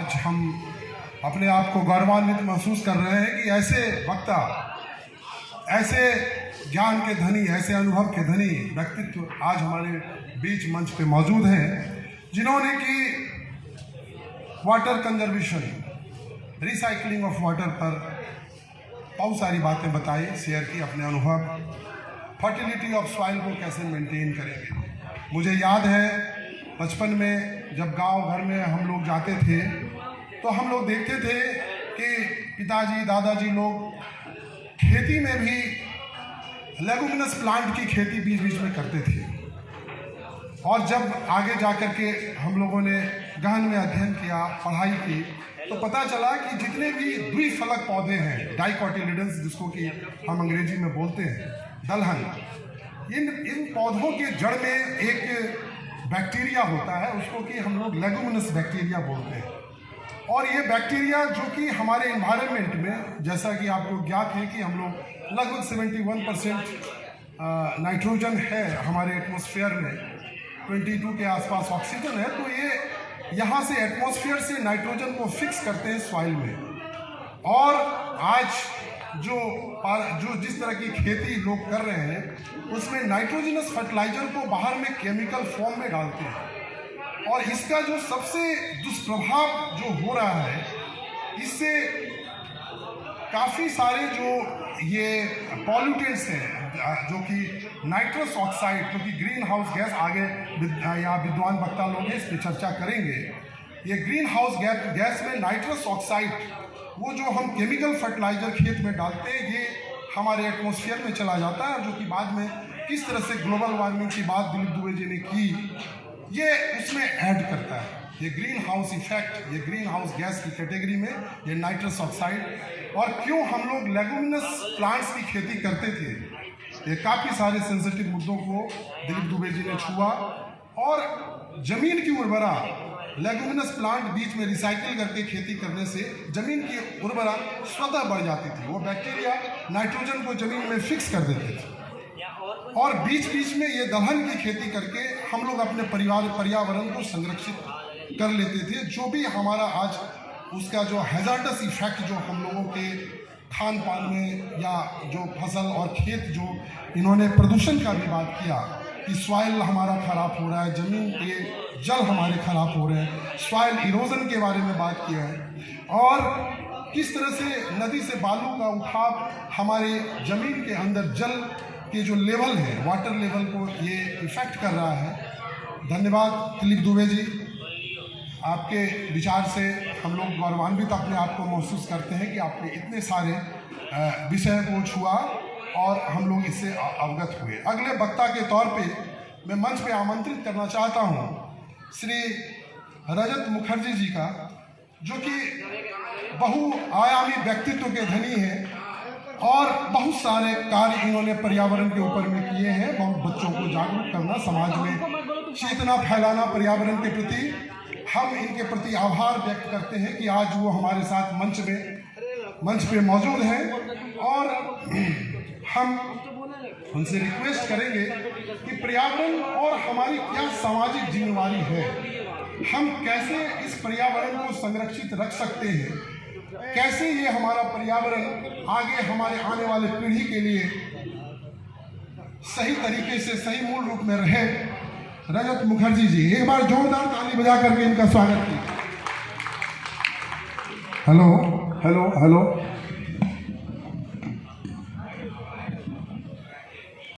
आज हम अपने आप को गौरवान्वित महसूस कर रहे हैं कि ऐसे वक्ता, ऐसे ज्ञान के धनी, ऐसे अनुभव के धनी व्यक्तित्व आज हमारे बीच मंच पे मौजूद हैं, जिन्होंने कि water conservation, recycling of water पर बहुत सारी बातें बताई, शेयर की अपने अनुभव, फर्टिलिटी ऑफ सॉइल को कैसे मेंटेन करेंगे। मुझे याद है बचपन में जब गांव घर में हम लोग जाते थे तो हम लोग देखते थे कि पिताजी दादाजी लोग खेती में भी लेगुमिनस प्लांट की खेती बीच बीच में करते थे। और जब आगे जा कर के हम लोगों ने गहन में अध्ययन किया, पढ़ाई की, तो पता चला कि जितने भी द्विफलक पौधे हैं, डाइकोटिलिडन्स जिसको कि हम अंग्रेजी में बोलते हैं, दलहन, इन पौधों के जड़ में एक बैक्टीरिया होता है, उसको कि हम लोग लेगुमिनस बैक्टीरिया बोलते हैं। और ये बैक्टीरिया जो कि हमारे एनवायरनमेंट में, जैसा कि आपको ज्ञात है कि हम लोग लगभग 71% नाइट्रोजन है हमारे एटमॉस्फेयर में, 22 के आसपास ऑक्सीजन है, तो ये यहाँ से एटमॉस्फेयर से नाइट्रोजन को फिक्स करते हैं सॉइल में। और आज जो जिस तरह की खेती लोग कर रहे हैं उसमें नाइट्रोजनस फर्टिलाइजर को बाहर में केमिकल फॉर्म में डालते हैं। और इसका जो सबसे दुष्प्रभाव जो हो रहा है, इससे काफ़ी सारे जो ये पॉल्यूटेंट्स हैं, जो कि नाइट्रस ऑक्साइड, जो कि ग्रीन हाउस गैस, आगे यहाँ विद्वान वक्ता लोग इस पर चर्चा करेंगे। ये ग्रीन हाउस गैस में नाइट्रस ऑक्साइड, वो जो हम केमिकल फर्टिलाइजर खेत में डालते हैं, ये हमारे एटमॉस्फेयर में चला जाता है, जो कि बाद में किस तरह से ग्लोबल वार्मिंग की बात दिलीप दुबे जी ने की, ये उसमें ऐड करता है। ये ग्रीन हाउस इफेक्ट, ये ग्रीन हाउस गैस की कैटेगरी में ये नाइट्रस ऑक्साइड। और क्यों हम लोग लेगुमिनस प्लांट्स की खेती करते थे, ये काफ़ी सारे सेंसिटिव मुद्दों को दिलीप दुबे जी ने छुआ। और ज़मीन की उर्वरा, लेगुमिनस प्लांट बीच में रिसाइकिल करके खेती करने से ज़मीन की उर्वरा स्वतः बढ़ जाती थी। वो बैक्टीरिया नाइट्रोजन को ज़मीन में फिक्स कर देते थे। और बीच बीच में ये दलहन की खेती करके हम लोग अपने पर्यावरण को संरक्षित कर लेते थे। जो भी हमारा आज उसका जो हैजार्डस इफेक्ट जो हम लोगों के खान पान में, या जो फसल और खेत, जो इन्होंने प्रदूषण का भी बात किया कि सॉइल हमारा ख़राब हो रहा है, ज़मीन के जल हमारे ख़राब हो रहे हैं, सॉइल इरोजन के बारे में बात किया है। और किस तरह से नदी से बालू का उठाव हमारे ज़मीन के अंदर जल के जो लेवल है, वाटर लेवल को ये इफ़ेक्ट कर रहा है। धन्यवाद दिलीप दुबे जी, आपके विचार से हम लोग गौरवान्वित अपने आप को महसूस करते हैं कि आपने इतने सारे विषय को छुआ और हम लोग इससे अवगत हुए। अगले वक्ता के तौर पे मैं मंच पे आमंत्रित करना चाहता हूँ श्री रजत मुखर्जी जी का, जो कि बहुआयामी व्यक्तित्व के धनी हैं और बहुत सारे कार्य इन्होंने पर्यावरण के ऊपर में किए हैं। बहुत बच्चों को जागरूक करना, समाज में चेतना फैलाना पर्यावरण के प्रति। हम इनके प्रति आभार व्यक्त करते हैं कि आज वो हमारे साथ मंच पे मौजूद हैं। और हम उनसे रिक्वेस्ट करेंगे कि पर्यावरण और हमारी क्या सामाजिक जिम्मेवारी है, हम कैसे इस पर्यावरण को संरक्षित रख सकते हैं, कैसे ये हमारा पर्यावरण आगे हमारे आने वाले पीढ़ी के लिए सही तरीके से, सही मूल रूप में रहे। रजत मुखर्जी जी, एक बार जोरदार ताली बजा करके इनका स्वागत कीजिए। Hello hello hello.